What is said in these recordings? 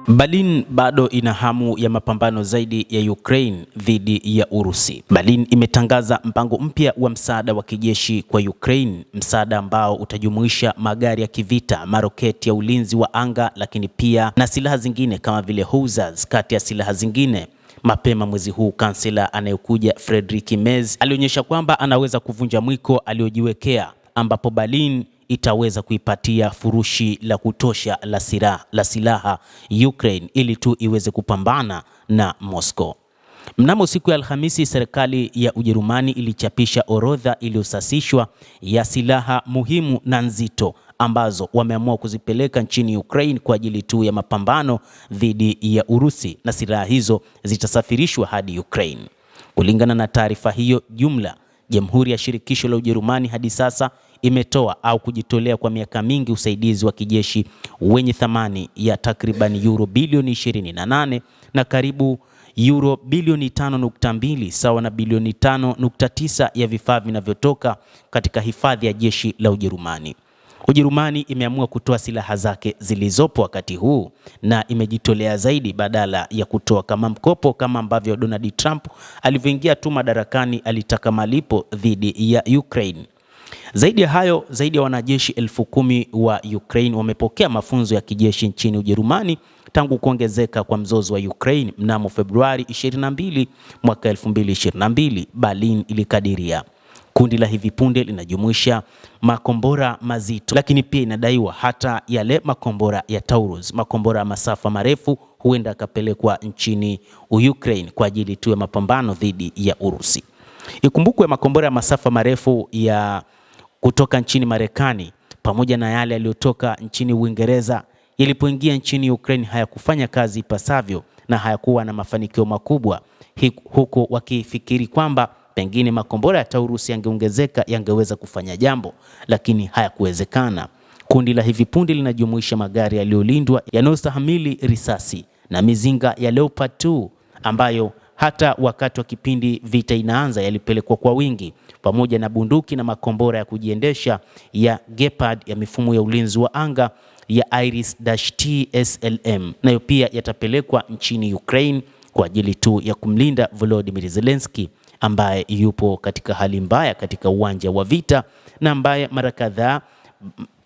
Berlin bado ina hamu ya mapambano zaidi ya Ukraine dhidi ya Urusi. Berlin imetangaza mpango mpya wa msaada wa kijeshi kwa Ukraine, msaada ambao utajumuisha magari ya kivita, maroketi ya ulinzi wa anga, lakini pia na silaha zingine kama vile howitzers, kati ya silaha zingine. Mapema mwezi huu kansela anayekuja Friedrich Merz alionyesha kwamba anaweza kuvunja mwiko aliojiwekea, ambapo Berlin itaweza kuipatia furushi la kutosha la silaha Ukraine ili tu iweze kupambana na Moscow. Mnamo siku ya Alhamisi, serikali ya Ujerumani ilichapisha orodha iliyosasishwa ya silaha muhimu na nzito ambazo wameamua kuzipeleka nchini Ukraine kwa ajili tu ya mapambano dhidi ya Urusi, na silaha hizo zitasafirishwa hadi Ukraine. Kulingana na taarifa hiyo, jumla Jamhuri ya Shirikisho la Ujerumani hadi sasa imetoa au kujitolea kwa miaka mingi usaidizi wa kijeshi wenye thamani ya takriban euro bilioni 28 na karibu euro bilioni 5.2 sawa na bilioni 5.9 ya vifaa vinavyotoka katika hifadhi ya jeshi la Ujerumani. Ujerumani imeamua kutoa silaha zake zilizopo wakati huu na imejitolea zaidi badala ya kutoa kama mkopo kama ambavyo Donald Trump alivyoingia tu madarakani alitaka malipo dhidi ya Ukraine. Zaidi ya hayo, zaidi ya wanajeshi 10,000 wa Ukraine wamepokea mafunzo ya kijeshi nchini Ujerumani tangu kuongezeka kwa mzozo wa Ukraine mnamo Februari 22 mwaka 2022, Berlin ilikadiria. Kundi la hivi punde linajumuisha makombora mazito, lakini pia inadaiwa hata yale makombora ya Taurus, makombora ya masafa marefu, huenda yakapelekwa nchini Ukraine kwa ajili tu ya mapambano dhidi ya Urusi. Ikumbukwe makombora ya masafa marefu ya kutoka nchini Marekani pamoja na yale yaliyotoka nchini Uingereza yalipoingia nchini Ukraine hayakufanya kazi ipasavyo na hayakuwa na mafanikio makubwa, huku wakifikiri kwamba pengine makombora ya Taurus yangeongezeka yangeweza kufanya jambo, lakini hayakuwezekana. Kundi la hivi punde linajumuisha magari yaliyolindwa yanayostahimili risasi na mizinga ya Leopard 2 ambayo hata wakati wa kipindi vita inaanza yalipelekwa kwa wingi, pamoja na bunduki na makombora ya kujiendesha ya Gepard ya mifumo ya ulinzi wa anga ya Iris-T SLM, nayo pia yatapelekwa nchini Ukraine kwa ajili tu ya kumlinda Volodymyr Zelensky ambaye yupo katika hali mbaya katika uwanja wa vita na ambaye mara kadhaa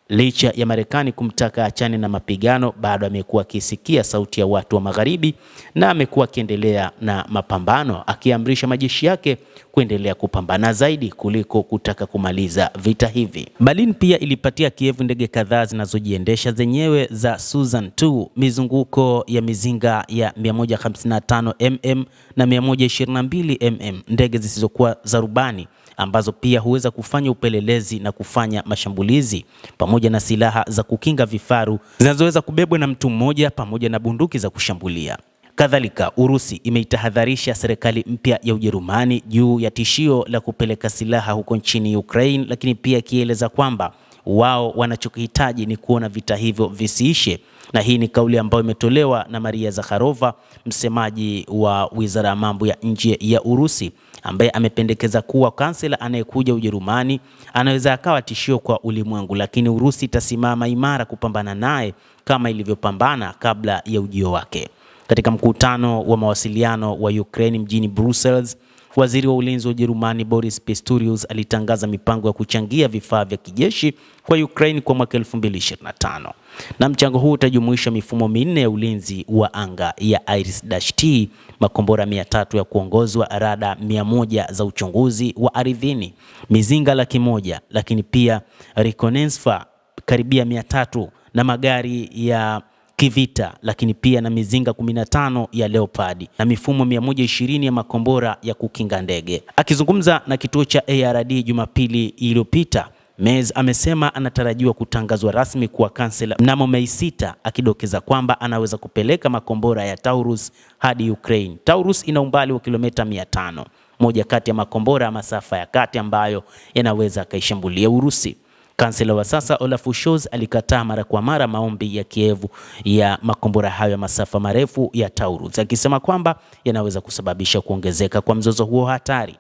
licha ya Marekani kumtaka achane na mapigano bado amekuwa akisikia sauti ya watu wa magharibi na amekuwa akiendelea na mapambano, akiamrisha majeshi yake kuendelea kupambana zaidi kuliko kutaka kumaliza vita hivi. Berlin pia ilipatia Kiev ndege kadhaa zinazojiendesha zenyewe za Susan 2, mizunguko ya mizinga ya 155 mm na 122 mm, ndege zisizokuwa za rubani ambazo pia huweza kufanya upelelezi na kufanya mashambulizi, pamoja na silaha za kukinga vifaru zinazoweza kubebwa na mtu mmoja, pamoja na bunduki za kushambulia. Kadhalika, Urusi imeitahadharisha serikali mpya ya Ujerumani juu ya tishio la kupeleka silaha huko nchini Ukraine, lakini pia ikieleza kwamba wao wanachokihitaji ni kuona vita hivyo visiishe. Na hii ni kauli ambayo imetolewa na Maria Zakharova, msemaji wa Wizara ya Mambo ya Nje ya Urusi, ambaye amependekeza kuwa kansela anayekuja Ujerumani anaweza akawa tishio kwa ulimwengu, lakini Urusi itasimama imara kupambana naye kama ilivyopambana kabla ya ujio wake. Katika mkutano wa mawasiliano wa Ukraine mjini Brussels, waziri wa ulinzi wa Ujerumani Boris Pistorius alitangaza mipango ya kuchangia vifaa vya kijeshi kwa Ukraine kwa mwaka 2025. Na mchango huu utajumuisha mifumo minne ya ulinzi wa anga ya Iris-T, makombora 300 ya kuongozwa, rada 100 za uchunguzi wa ardhini, mizinga 100,000, lakini pia reconnaissance karibia 300 na magari ya kivita, lakini pia na mizinga 15 ya Leopard na mifumo 120 ya makombora ya kukinga ndege. Akizungumza na kituo cha ARD Jumapili iliyopita, Merz amesema anatarajiwa kutangazwa rasmi kuwa kansela mnamo Mei 6, akidokeza kwamba anaweza kupeleka makombora ya Taurus hadi Ukraine. Taurus ina umbali wa kilomita 500, moja kati ya makombora ya masafa ya kati ambayo yanaweza kaishambulia Urusi. Kansela wa sasa Olaf Scholz alikataa mara kwa mara maombi ya Kiev ya makombora hayo ya masafa marefu ya Taurus, akisema kwamba yanaweza kusababisha kuongezeka kwa mzozo huo hatari.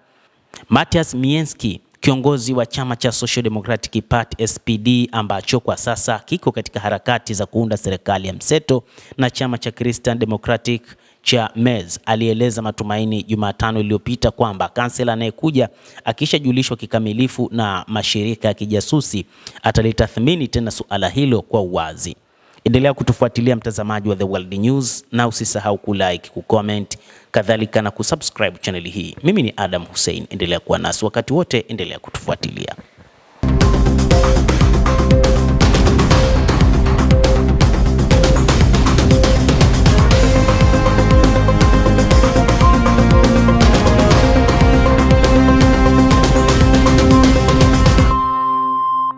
Matthias Mienski, Kiongozi wa chama cha Social Democratic Party SPD ambacho kwa sasa kiko katika harakati za kuunda serikali ya mseto na chama cha Christian Democratic cha MERS alieleza matumaini Jumatano iliyopita kwamba kansela anayekuja akishajulishwa kikamilifu na mashirika ya kijasusi atalitathmini tena suala hilo kwa uwazi. Endelea kutufuatilia mtazamaji wa The World News, na usisahau kulike, kucomment, kadhalika na kusubscribe channel hii. Mimi ni Adam Hussein, endelea kuwa nasi wakati wote, endelea kutufuatilia.